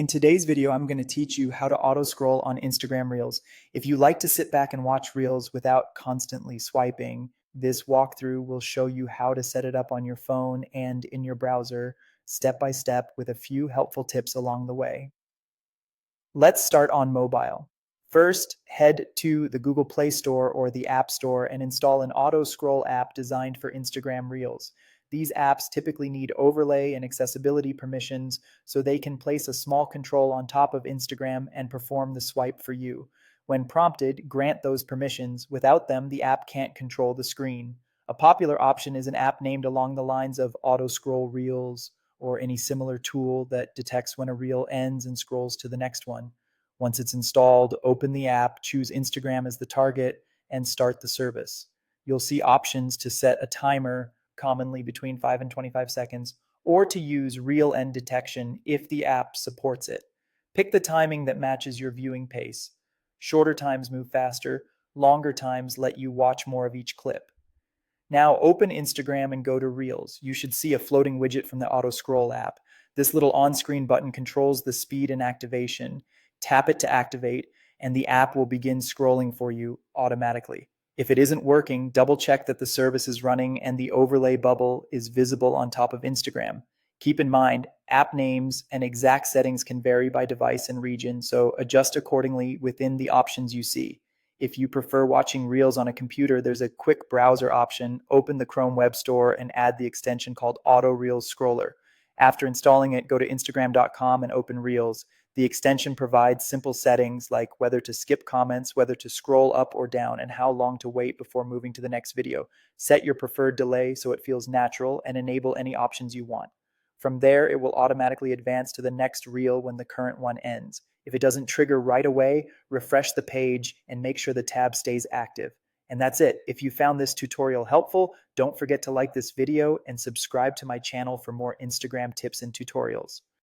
In today's video, I'm going to teach you how to auto scroll on Instagram Reels. If you like to sit back and watch Reels without constantly swiping, this walkthrough will show you how to set it up on your phone and in your browser, step by step, with a few helpful tips along the way. Let's start on mobile. First, head to the Google Play Store or the App Store and install an auto scroll app designed for Instagram Reels. These apps typically need overlay and accessibility permissions so they can place a small control on top of Instagram and perform the swipe for you. When prompted, grant those permissions. Without them, the app can't control the screen. A popular option is an app named along the lines of Auto Scroll Reels or any similar tool that detects when a reel ends and scrolls to the next one. Once it's installed, open the app, choose Instagram as the target, and start the service. You'll see options to set a timer, commonly between 5 and 25 seconds, or to use reel end detection if the app supports it. Pick the timing that matches your viewing pace. Shorter times move faster, longer times let you watch more of each clip. Now open Instagram and go to Reels. You should see a floating widget from the Auto Scroll app. This little on-screen button controls the speed and activation. Tap it to activate, and the app will begin scrolling for you automatically. If it isn't working, double check that the service is running and the overlay bubble is visible on top of Instagram. Keep in mind, app names and exact settings can vary by device and region, so adjust accordingly within the options you see. If you prefer watching Reels on a computer, there's a quick browser option. Open the Chrome Web Store and add the extension called Auto Reels Scroller. After installing it, go to Instagram.com and open Reels. The extension provides simple settings like whether to skip comments, whether to scroll up or down, and how long to wait before moving to the next video. Set your preferred delay so it feels natural and enable any options you want. From there, it will automatically advance to the next reel when the current one ends. If it doesn't trigger right away, refresh the page and make sure the tab stays active. And that's it. If you found this tutorial helpful, don't forget to like this video and subscribe to my channel for more Instagram tips and tutorials.